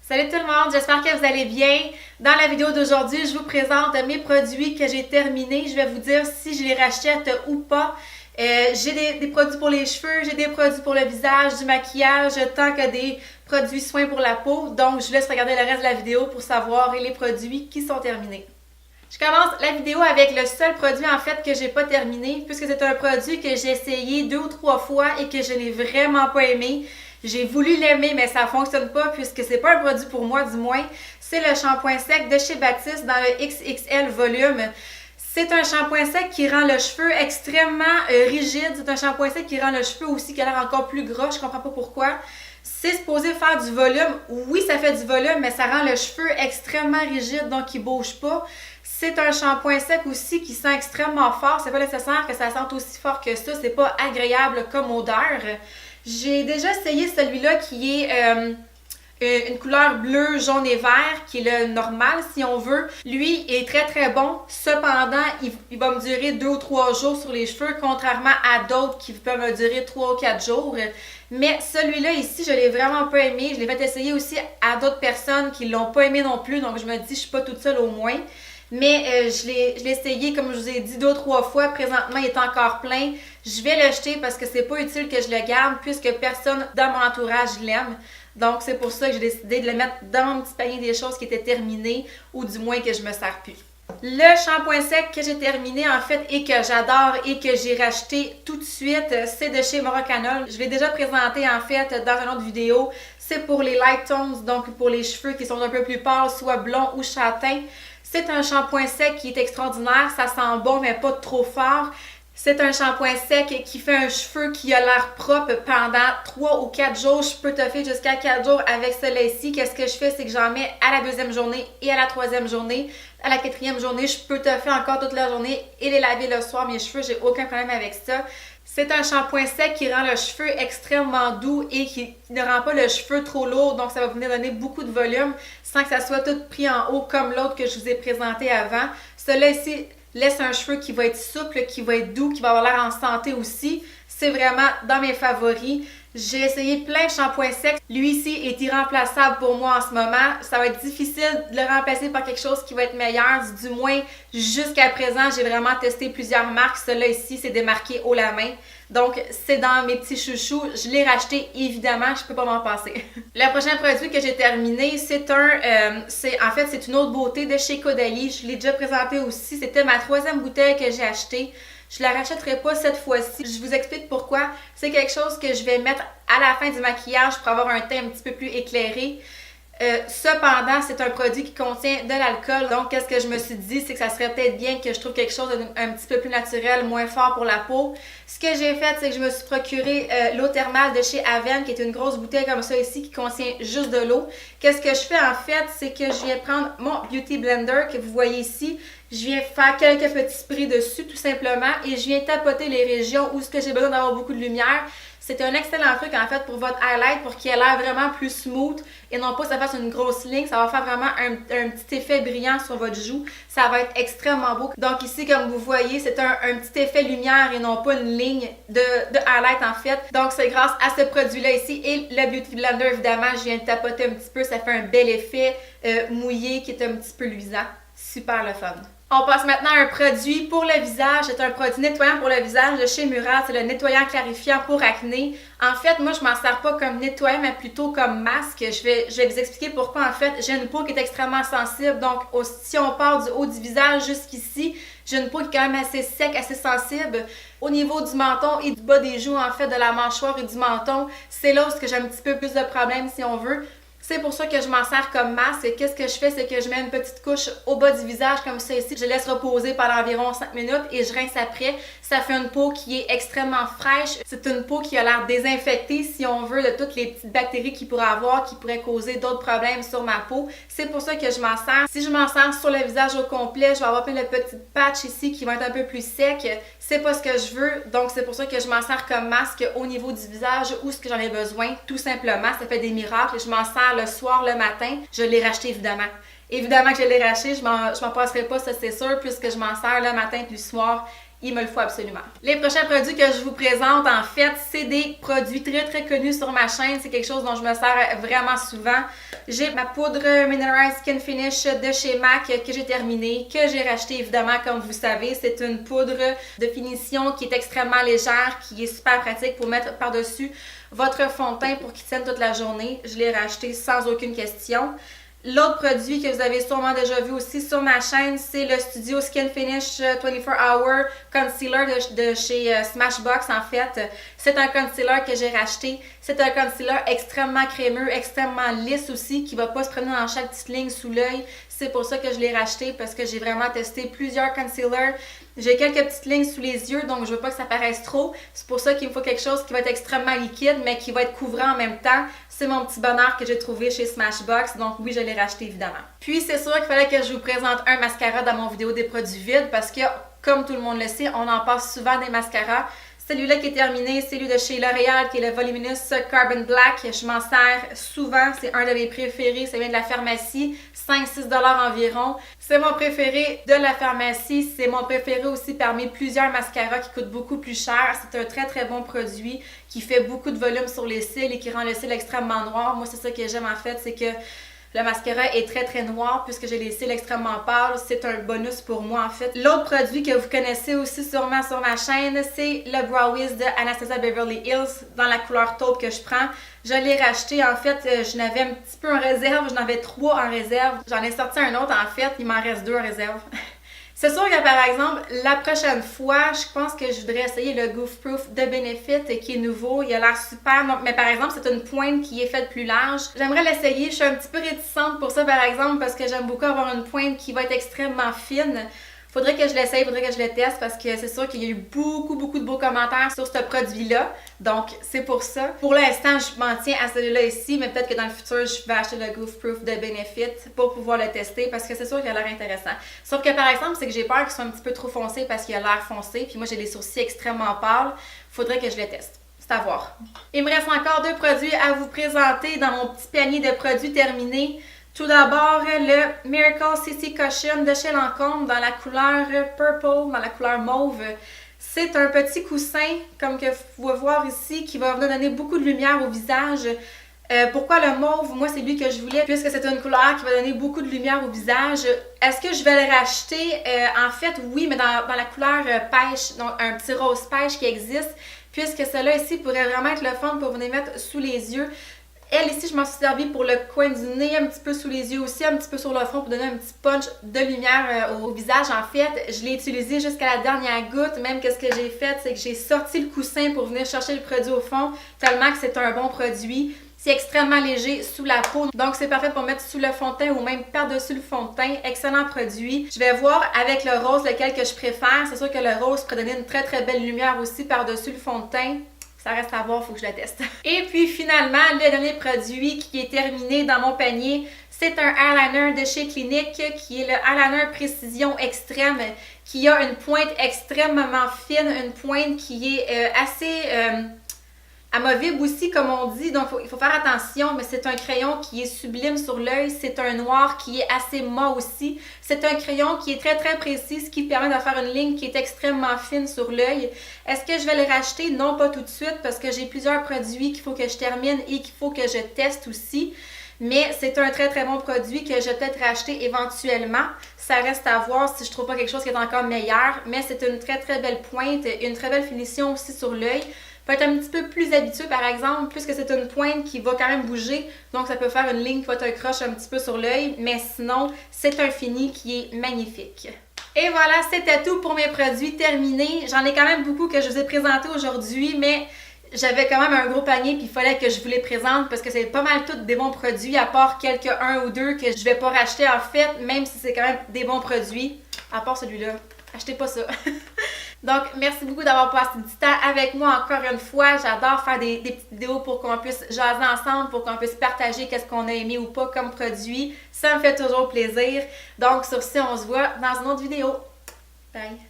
Salut tout le monde, j'espère que vous allez bien. Dans la vidéo d'aujourd'hui, je vous présente mes produits que j'ai terminés. Je vais vous dire si je les rachète ou pas. J'ai des produits pour les cheveux, j'ai des produits pour le visage, du maquillage, tant que des produits soins pour la peau. Donc, je vous laisse regarder le reste de la vidéo pour savoir les produits qui sont terminés. Je commence la vidéo avec le seul produit en fait que j'ai pas terminé, puisque c'est un produit que j'ai essayé 2 ou 3 fois et que je n'ai vraiment pas aimé. J'ai voulu l'aimer, mais ça fonctionne pas puisque c'est pas un produit pour moi du moins. C'est le shampoing sec de chez Baptiste dans le XXL volume. C'est un shampoing sec qui rend le cheveu extrêmement rigide. C'est un shampoing sec qui rend le cheveu aussi qui a l'air encore plus gras. Je comprends pas pourquoi. C'est supposé faire du volume. Oui, ça fait du volume, mais ça rend le cheveu extrêmement rigide, donc il bouge pas. C'est un shampoing sec aussi qui sent extrêmement fort. C'est pas nécessaire que ça sente aussi fort que ça. C'est pas agréable comme odeur. J'ai déjà essayé celui-là qui est une couleur bleu, jaune et vert, qui est le normal si on veut. Lui est très très bon. Cependant, il va me durer 2 ou 3 jours sur les cheveux, contrairement à d'autres qui peuvent me durer 3 ou 4 jours. Mais celui-là ici, je l'ai vraiment pas aimé. Je l'ai fait essayer aussi à d'autres personnes qui l'ont pas aimé non plus. Donc je me dis, je suis pas toute seule au moins. Mais je l'ai essayé, comme je vous ai dit, 2 ou 3 fois. Présentement, il est encore plein. Je vais le jeter parce que c'est pas utile que je le garde puisque personne dans mon entourage l'aime. Donc, c'est pour ça que j'ai décidé de le mettre dans mon petit panier des choses qui étaient terminées ou du moins que je me sers plus. Le shampoing sec que j'ai terminé en fait et que j'adore et que j'ai racheté tout de suite, c'est de chez Morocanol. Je l'ai déjà présenté en fait dans une autre vidéo. C'est pour les light tones, donc pour les cheveux qui sont un peu plus pâles, soit blonds ou châtains. C'est un shampoing sec qui est extraordinaire, ça sent bon mais pas trop fort. C'est un shampoing sec qui fait un cheveu qui a l'air propre pendant 3 ou 4 jours. Je peux toffer jusqu'à 4 jours avec celui-ci. Qu'est-ce que je fais? C'est que j'en mets à la 2e journée et à la 3e journée. À la 4e journée, je peux toffer encore toute la journée et les laver le soir. Mes cheveux, j'ai aucun problème avec ça. C'est un shampoing sec qui rend le cheveu extrêmement doux et qui ne rend pas le cheveu trop lourd. Donc, ça va venir donner beaucoup de volume sans que ça soit tout pris en haut comme l'autre que je vous ai présenté avant. Celui-ci laisse un cheveu qui va être souple, qui va être doux, qui va avoir l'air en santé aussi. C'est vraiment dans mes favoris. J'ai essayé plein de shampoings secs. Lui ici est irremplaçable pour moi en ce moment. Ça va être difficile de le remplacer par quelque chose qui va être meilleur. Du moins, jusqu'à présent, j'ai vraiment testé plusieurs marques. Celui-là ici, c'est démarqué haut la main. Donc, c'est dans mes petits chouchous. Je l'ai racheté, évidemment, je peux pas m'en passer. Le prochain produit que j'ai terminé, c'est c'est une autre beauté de chez Caudalie. Je l'ai déjà présenté aussi. C'était ma 3e bouteille que j'ai achetée. Je la rachèterai pas cette fois-ci. Je vous explique pourquoi. C'est quelque chose que je vais mettre à la fin du maquillage pour avoir un teint un petit peu plus éclairé. Cependant, c'est un produit qui contient de l'alcool. Donc, qu'est-ce que je me suis dit, c'est que ça serait peut-être bien que je trouve quelque chose d'un petit peu plus naturel, moins fort pour la peau. Ce que j'ai fait, c'est que je me suis procuré l'eau thermale de chez Aven, qui est une grosse bouteille comme ça ici, qui contient juste de l'eau. Qu'est-ce que je fais en fait, c'est que je viens prendre mon Beauty Blender que vous voyez ici. Je viens faire quelques petits sprays dessus tout simplement et je viens tapoter les régions où j'ai besoin d'avoir beaucoup de lumière. C'est un excellent truc en fait pour votre highlight pour qu'il ait l'air vraiment plus smooth et non pas que ça fasse une grosse ligne. Ça va faire vraiment un petit effet brillant sur votre joue. Ça va être extrêmement beau. Donc ici, comme vous voyez, c'est un petit effet lumière et non pas une ligne de highlight en fait. Donc c'est grâce à ce produit-là ici et le Beauty Blender évidemment, je viens de tapoter un petit peu. Ça fait un bel effet mouillé qui est un petit peu luisant. Super le fun. On passe maintenant à un produit pour le visage. C'est un produit nettoyant pour le visage de chez Murad. C'est le nettoyant clarifiant pour acné. En fait, moi, je m'en sers pas comme nettoyant, mais plutôt comme masque. Je vais vous expliquer pourquoi. En fait, j'ai une peau qui est extrêmement sensible. Donc, si on part du haut du visage jusqu'ici, j'ai une peau qui est quand même assez sec, assez sensible. Au niveau du menton et du bas des joues, en fait, de la mâchoire et du menton, c'est là où j'ai un petit peu plus de problèmes, si on veut. C'est pour ça que je m'en sers comme masque. Et qu'est-ce que je fais? C'est que je mets une petite couche au bas du visage comme ça ici. Je laisse reposer pendant environ 5 minutes et je rince après. Ça fait une peau qui est extrêmement fraîche. C'est une peau qui a l'air désinfectée, si on veut, de toutes les petites bactéries qu'il pourrait avoir, qui pourraient causer d'autres problèmes sur ma peau. C'est pour ça que je m'en sers. Si je m'en sers sur le visage au complet, je vais avoir plein de petites patchs ici qui vont être un peu plus secs. C'est pas ce que je veux. Donc, c'est pour ça que je m'en sers comme masque au niveau du visage où ce que j'en ai besoin. Tout simplement, ça fait des miracles. Je m'en sers le soir, le matin. Je l'ai racheté évidemment. Évidemment que je l'ai racheté, je m'en passerai pas, ça c'est sûr, puisque je m'en sers le matin puis le soir. il me le faut absolument. Les prochains produits que je vous présente, en fait, c'est des produits très connus sur ma chaîne. C'est quelque chose dont je me sers vraiment souvent. J'ai ma poudre Mineralized Skin Finish de chez MAC que j'ai terminée, que j'ai racheté évidemment, comme vous savez. C'est une poudre de finition qui est extrêmement légère, qui est super pratique pour mettre par-dessus votre fond de teint pour qu'il tienne toute la journée. Je l'ai racheté sans aucune question. L'autre produit que vous avez sûrement déjà vu aussi sur ma chaîne, c'est le Studio Skin Finish 24 Hour Concealer de chez Smashbox en fait. C'est un concealer que j'ai racheté. C'est un concealer extrêmement crémeux, extrêmement lisse aussi, qui ne va pas se promener dans chaque petite ligne sous l'œil. C'est pour ça que je l'ai racheté, parce que j'ai vraiment testé plusieurs concealers. J'ai quelques petites lignes sous les yeux, donc je veux pas que ça paraisse trop. C'est pour ça qu'il me faut quelque chose qui va être extrêmement liquide, mais qui va être couvrant en même temps. C'est mon petit bonheur que j'ai trouvé chez Smashbox, donc oui, je l'ai racheté évidemment. Puis c'est sûr qu'il fallait que je vous présente un mascara dans mon vidéo des produits vides, parce que, comme tout le monde le sait, on en passe souvent des mascaras. Celui-là qui est terminé, c'est celui de chez L'Oréal, qui est le Voluminous Carbon Black. Je m'en sers souvent, c'est un de mes préférés, ça vient de la pharmacie, 5-6$ environ. C'est mon préféré de la pharmacie, c'est mon préféré aussi parmi plusieurs mascaras qui coûtent beaucoup plus cher. C'est un très bon produit qui fait beaucoup de volume sur les cils et qui rend le cil extrêmement noir. Moi, c'est ça que j'aime en fait, c'est que le mascara est très noir puisque j'ai les cils extrêmement pâles. C'est un bonus pour moi en fait. L'autre produit que vous connaissez aussi sûrement sur ma chaîne, c'est le Brow Wiz de Anastasia Beverly Hills dans la couleur taupe que je prends. Je l'ai racheté en fait, je n'avais un petit peu en réserve, j'en avais 3 en réserve. J'en ai sorti un autre en fait, il m'en reste 2 en réserve. C'est sûr que par exemple, la prochaine fois, je pense que je voudrais essayer le Goof Proof de Benefit qui est nouveau. Il a l'air super, mais par exemple, c'est une pointe qui est faite plus large. J'aimerais l'essayer. Je suis un petit peu réticente pour ça par exemple parce que j'aime beaucoup avoir une pointe qui va être extrêmement fine. Faudrait que je l'essaye, faudrait que je le teste parce que c'est sûr qu'il y a eu beaucoup de beaux commentaires sur ce produit-là. Donc, c'est pour ça. Pour l'instant, je m'en tiens à celui-là ici, mais peut-être que dans le futur, je vais acheter le Goof Proof de Benefit pour pouvoir le tester parce que c'est sûr qu'il a l'air intéressant. Sauf que par exemple, c'est que j'ai peur qu'il soit un petit peu trop foncé parce qu'il a l'air foncé. Puis moi, j'ai les sourcils extrêmement pâles. Faudrait que je le teste. C'est à voir. Il me reste encore 2 produits à vous présenter dans mon petit panier de produits terminés. Tout d'abord, le Miracle CC Cushion de chez Lancôme dans la couleur purple, dans la couleur mauve. C'est un petit coussin, comme que vous pouvez voir ici, qui va venir donner beaucoup de lumière au visage. Pourquoi le mauve? Moi, c'est lui que je voulais, puisque c'est une couleur qui va donner beaucoup de lumière au visage. Est-ce que je vais le racheter? En fait, oui, mais dans la couleur pêche, donc un petit rose pêche qui existe, puisque celle-là ici pourrait vraiment être le fun pour venir mettre sous les yeux. Elle ici, je m'en suis servi pour le coin du nez, un petit peu sous les yeux aussi, un petit peu sur le front pour donner un petit punch de lumière au visage. En fait, je l'ai utilisé jusqu'à la dernière goutte. Même que ce que j'ai fait, c'est que j'ai sorti le coussin pour venir chercher le produit au fond, tellement que c'est un bon produit. C'est extrêmement léger sous la peau, donc c'est parfait pour mettre sous le fond de teint ou même par-dessus le fond de teint. Excellent produit. Je vais voir avec le rose lequel que je préfère. C'est sûr que le rose pourrait donner une très belle lumière aussi par-dessus le fond de teint. Ça reste à voir, il faut que je le teste. Et puis finalement, le dernier produit qui est terminé dans mon panier, c'est un eyeliner de chez Clinique qui est le eyeliner Précision Extrême qui a une pointe extrêmement fine, une pointe qui est assez amovible aussi comme on dit, donc il faut faire attention, mais c'est un crayon qui est sublime sur l'œil, c'est un noir qui est assez mat aussi, c'est un crayon qui est très précis, ce qui permet de faire une ligne qui est extrêmement fine sur l'œil. Est-ce que je vais le racheter? Non, pas tout de suite parce que j'ai plusieurs produits qu'il faut que je termine et qu'il faut que je teste aussi. Mais c'est un très bon produit que je vais peut-être racheter éventuellement. Ça reste à voir si je trouve pas quelque chose qui est encore meilleur. Mais c'est une très belle pointe, une très belle finition aussi sur l'œil. Peut être un petit peu plus habitué par exemple, puisque c'est une pointe qui va quand même bouger. Donc ça peut faire une ligne qui va te croche un petit peu sur l'œil. Mais sinon, c'est un fini qui est magnifique. Et voilà, c'était tout pour mes produits terminés. J'en ai quand même beaucoup que je vous ai présentés aujourd'hui, mais j'avais quand même un gros panier puis il fallait que je vous les présente parce que c'est pas mal tous des bons produits à part quelques 1 ou 2 que je vais pas racheter en fait, même si c'est quand même des bons produits, à part celui-là. Achetez pas ça. Donc, merci beaucoup d'avoir passé du temps avec moi encore une fois. J'adore faire des petites vidéos pour qu'on puisse jaser ensemble, pour qu'on puisse partager qu'est-ce qu'on a aimé ou pas comme produit. Ça me fait toujours plaisir. Donc, sur ce, on se voit dans une autre vidéo. Bye!